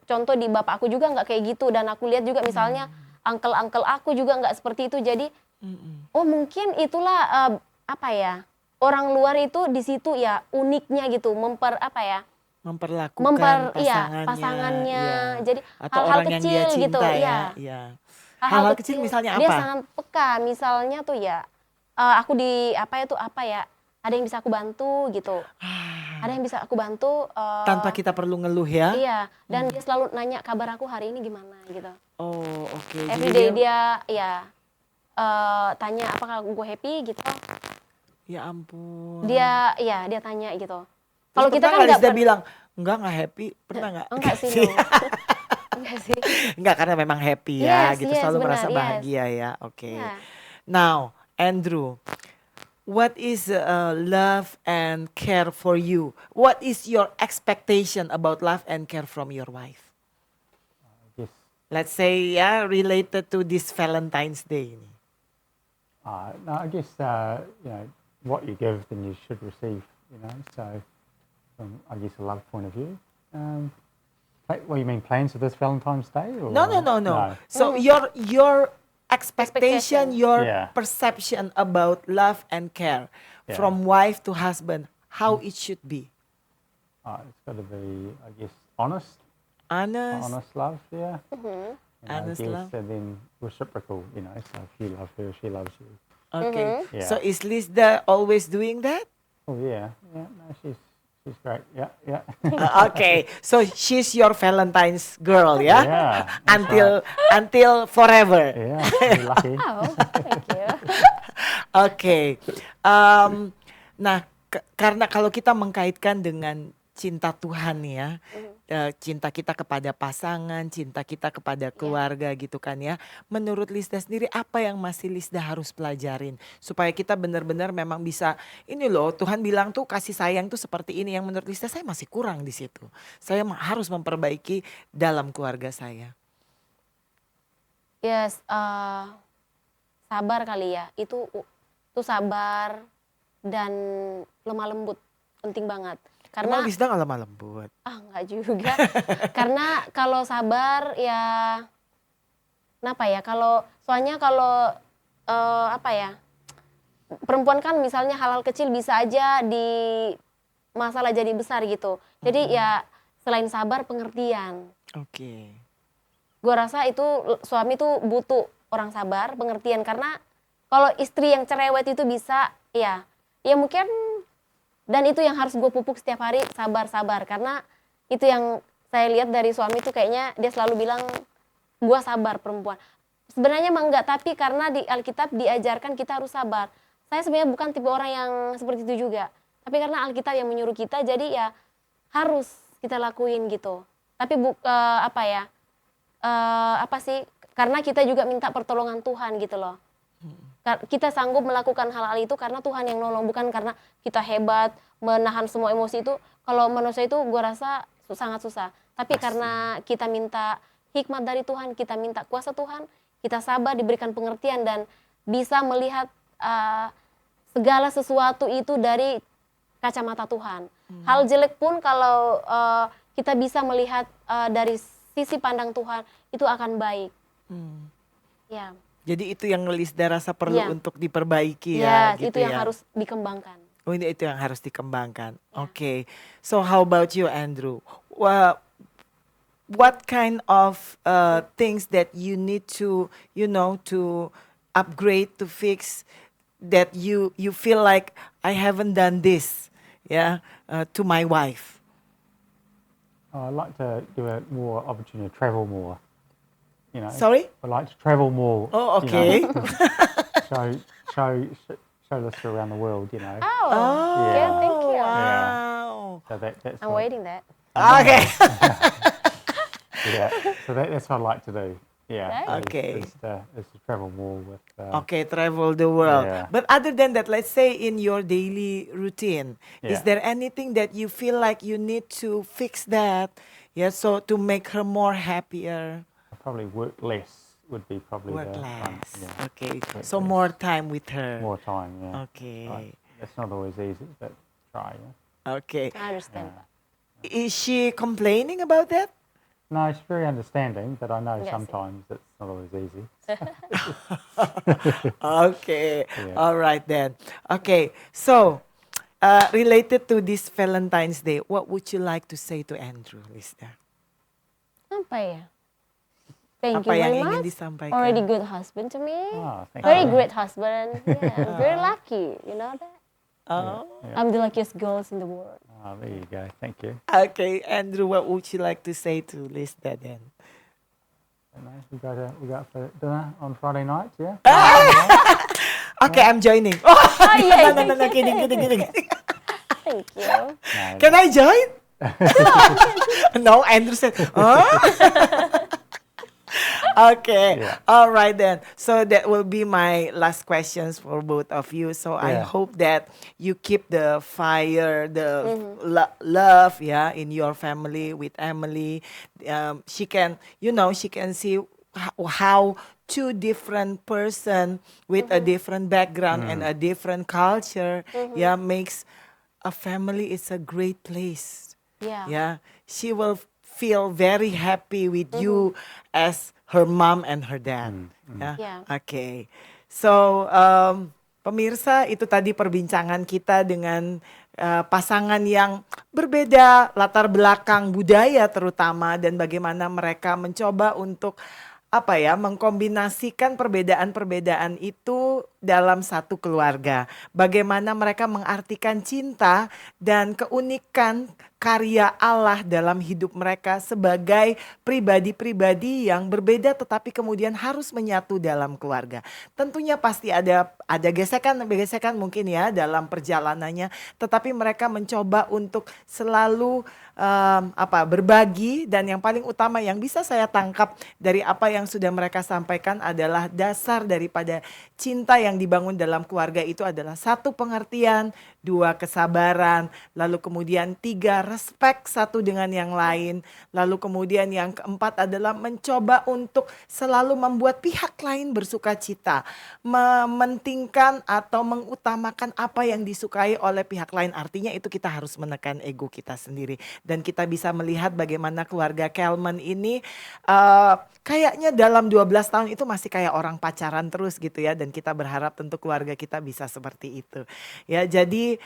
contoh di bapak aku juga nggak kayak gitu, dan aku lihat juga misalnya uncle-uncle aku juga nggak seperti itu. Jadi, Mm-mm. oh mungkin itulah, apa ya, orang luar itu di situ ya uniknya gitu, apa ya, Memperlakukan iya, pasangannya, pasangannya. ya. Jadi Atau hal-hal orang yang dia kecil gitu, cinta ya, iya. ya. Hal-hal Hal-hal kecil kecil misalnya dia apa? sangat peka, misalnya tuh ya, aku apa ya, ada yang bisa aku bantu gitu, ada Ah, yang bisa aku bantu, tanpa kita perlu ngeluh ya. iya, dan Hmm. dia selalu nanya kabar aku hari ini gimana gitu. Oh, oke. Jadi Everyday dia, dia ya, tanya apakah gue happy gitu, ya ampun. dia tanya gitu. Terus Kalau kita pernah kan nggak nggak Lisda bilang, enggak happy? Pernah nggak? enggak sih, Sih. no. Enggak sih. Enggak, karena memang happy ya Yes gitu, yes, selalu benar, merasa yes. bahagia ya. Oke. Iya. Now, Andrew, what is love and care for you? What is your expectation about love and care from your wife? Yes. Let's say yeah, related to this Valentine's Day ini. No, I guess you know what you give, then you should receive. You know, so from I guess a love point of view. What you mean plans for this Valentine's Day? Or, No, no, no, no. No. So your expectation, Expectation. your Yeah. perception about love and care Yeah. from wife to husband, how it should be. It's got to be, I guess, honest, Honest, honest love. Yeah. Mhm. You know, honest I guess, love. and then reciprocal. You know, so if you love her, she loves you. Okay. Yeah. So is Lisda always doing that? Oh yeah, yeah. No, she's great. Yeah, yeah. Okay. So she's your Valentine's girl, yeah? Yeah, that's Until forever. Yeah, you're lucky. Oh, thank you. Oke. Em, nah, karena kalau kita mengkaitkan dengan cinta Tuhan ya, cinta kita kepada pasangan, cinta kita kepada keluarga gitu kan ya. Menurut Lisda sendiri apa yang masih Lisda harus pelajarin supaya kita benar-benar memang bisa ini loh Tuhan bilang tuh kasih sayang tuh seperti ini yang menurut Lisda saya masih kurang di situ. Saya harus memperbaiki dalam keluarga saya. Yes, sabar kali ya. Itu sabar dan lemah lembut penting banget. Emang Karena Lisda nggak lemah lembut? enggak juga. Karena kalau sabar ya kenapa ya? Soalnya kalau apa ya? Perempuan kan misalnya hal-hal kecil bisa aja di masalah jadi besar gitu. Jadi ya selain sabar pengertian. Oke. Gua rasa itu suami tuh butuh orang sabar, pengertian, karena kalau istri yang cerewet itu bisa ya mungkin Dan itu yang harus gue pupuk setiap hari, sabar. Karena itu yang saya lihat dari suami tuh kayaknya dia selalu bilang, gue sabar perempuan. Sebenarnya emang enggak, tapi karena di Alkitab diajarkan kita harus sabar. Saya sebenarnya bukan tipe orang yang seperti itu juga. Tapi karena Alkitab yang menyuruh kita, jadi ya harus kita lakuin gitu. Tapi apa sih? Karena kita juga minta pertolongan Tuhan gitu loh. Kita sanggup melakukan hal-hal itu karena Tuhan yang nolong, bukan karena kita hebat menahan semua emosi itu. Kalau manusia itu gue rasa sangat susah. Tapi karena kita minta hikmat dari Tuhan, kita minta kuasa Tuhan, kita sabar, diberikan pengertian dan bisa melihat segala sesuatu itu dari kacamata Tuhan. Hal jelek pun kalau kita bisa melihat dari sisi pandang Tuhan, itu akan baik. Ya. Jadi itu yang Lisda rasa perlu Iya. untuk diperbaiki Ya, ya, gitu itu yang ya. harus dikembangkan. Oh, ini itu yang harus dikembangkan. Ya. Oke. So how about you, Andrew? What kind of things that you need to, to upgrade, to fix, that you feel like I haven't done this, to my wife? I'd like to give her more opportunity to travel more. You know, Sorry? I'd like to travel more. Oh, you okay. know, show this around the world. You know, Oh, Oh, yeah, thank you. wow. so that's I'm waiting that. Okay. Yeah, so that's what I'd like to do. Yeah. Nice. Okay. Is to travel more with. Okay, travel the world. Yeah. But other than that, let's say in your daily routine, is Yeah. there anything that you feel like you need to fix that? Yeah, so to make her more happier, Probably work less would be probably work the one. less. Yeah. Okay, Work so less. more time with her. More time. Yeah. Okay, Right. It's not always easy, but try. Yeah. okay. I understand. Is she complaining about that? No, she's very understanding, but I know Yes. sometimes it's not always easy. Okay, Yeah. all right then. Okay, so related to this Valentine's Day, what would you like to say to Andrew, Lista? Apa ya? Thank Apa you yang very ingin much. disampaikan? Already good husband to me. Oh, thank Very you. great husband. Yeah, I'm very lucky. You know that? Oh, Yeah. I'm the luckiest girls in the world. Oh, there you go. Thank you. okay, Andrew, what would you like to say to Lista then? And we go out for dinner on Friday night. Yeah. Okay, I'm joining. Oh, yeah, no, kidding. Thank you. No, Can I join? No, Andrew said, huh? Okay, Yeah. all right then. So that will be my last questions for both of you. So I Yeah. hope that you keep the fire, the love, in your family with Emily. She can, she can see how two different person with a different background and a different culture, makes a family is a great place. Yeah. Yeah, she will feel very happy with you as her mom and her dad. Ya, Yeah. Oke. So, pemirsa, itu tadi perbincangan kita dengan pasangan yang berbeda latar belakang budaya terutama, dan bagaimana mereka mencoba untuk mengkombinasikan perbedaan-perbedaan itu dalam satu keluarga. Bagaimana mereka mengartikan cinta dan keunikan karya Allah dalam hidup mereka sebagai pribadi-pribadi yang berbeda tetapi kemudian harus menyatu dalam keluarga. Tentunya pasti ada gesekan-gesekan mungkin ya dalam perjalanannya, tetapi mereka mencoba untuk selalu berbagi, dan yang paling utama yang bisa saya tangkap dari apa yang sudah mereka sampaikan adalah dasar daripada cinta yang dibangun dalam keluarga itu adalah 1, pengertian, 2, kesabaran, lalu kemudian 3, respect satu dengan yang lain, lalu kemudian yang keempat adalah mencoba untuk selalu membuat pihak lain bersuka cita, mementingkan atau mengutamakan apa yang disukai oleh pihak lain. Artinya itu kita harus menekan ego kita sendiri. Dan kita bisa melihat bagaimana keluarga Kelman ini kayaknya dalam 12 tahun itu masih kayak orang pacaran terus gitu ya. Dan kita berharap tentu keluarga kita bisa seperti itu. Ya, jadi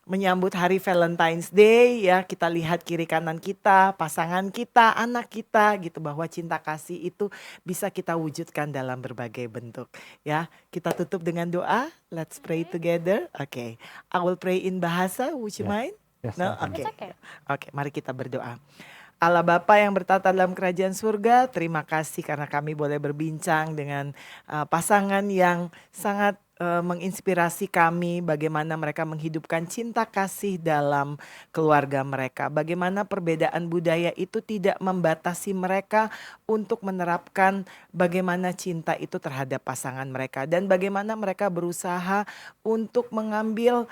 menyambut hari Valentine's Day ya, kita lihat kiri kanan kita, pasangan kita, anak kita gitu, bahwa cinta kasih itu bisa kita wujudkan dalam berbagai bentuk ya. Kita tutup dengan doa. Let's pray together. Oke. I will pray in bahasa. Would you Yes. mind? Yes, No? I Oke. think. It's okay. Oke, mari kita berdoa. Allah Bapa yang bertata dalam kerajaan surga, terima kasih karena kami boleh berbincang dengan pasangan yang sangat menginspirasi kami, bagaimana mereka menghidupkan cinta kasih dalam keluarga mereka. Bagaimana perbedaan budaya itu tidak membatasi mereka untuk menerapkan bagaimana cinta itu terhadap pasangan mereka. Dan bagaimana mereka berusaha untuk mengambil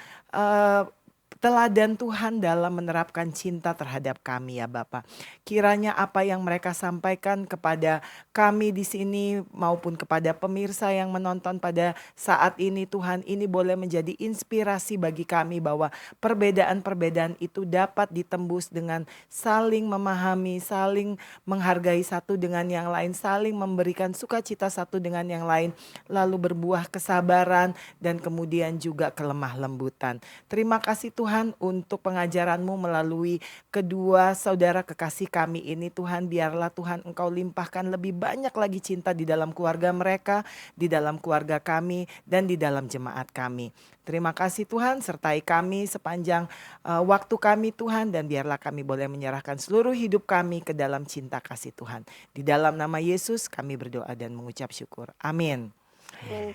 teladan Tuhan dalam menerapkan cinta terhadap kami ya Bapak. Kiranya apa yang mereka sampaikan kepada kami di sini maupun kepada pemirsa yang menonton pada saat ini, Tuhan, ini boleh menjadi inspirasi bagi kami bahwa perbedaan-perbedaan itu dapat ditembus dengan saling memahami, saling menghargai satu dengan yang lain, saling memberikan sukacita satu dengan yang lain, lalu berbuah kesabaran dan kemudian juga kelemah lembutan. Terima kasih Tuhan untuk pengajaran-Mu melalui kedua saudara kekasih kami ini. Tuhan, biarlah Tuhan Engkau limpahkan lebih banyak lagi cinta di dalam keluarga mereka, di dalam keluarga kami, dan di dalam jemaat kami. Terima kasih Tuhan, sertai kami sepanjang waktu kami Tuhan, dan biarlah kami boleh menyerahkan seluruh hidup kami ke dalam cinta kasih Tuhan. Di dalam nama Yesus kami berdoa dan mengucap syukur. Amin.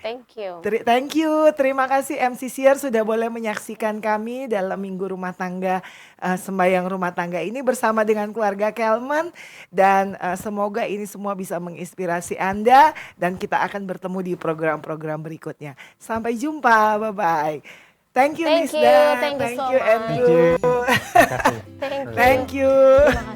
Thank you. Thank you, terima kasih MCCR sudah boleh menyaksikan kami dalam Minggu Rumah Tangga, Sembayang Rumah Tangga ini bersama dengan keluarga Kelman. Dan semoga ini semua bisa menginspirasi Anda, dan kita akan bertemu di program-program berikutnya. Sampai jumpa, bye-bye. Thank you Thank you, Nisda, thank you so you much. Andrew. Thank you. Terima kasih. Thank you. Thank you. Terima kasih.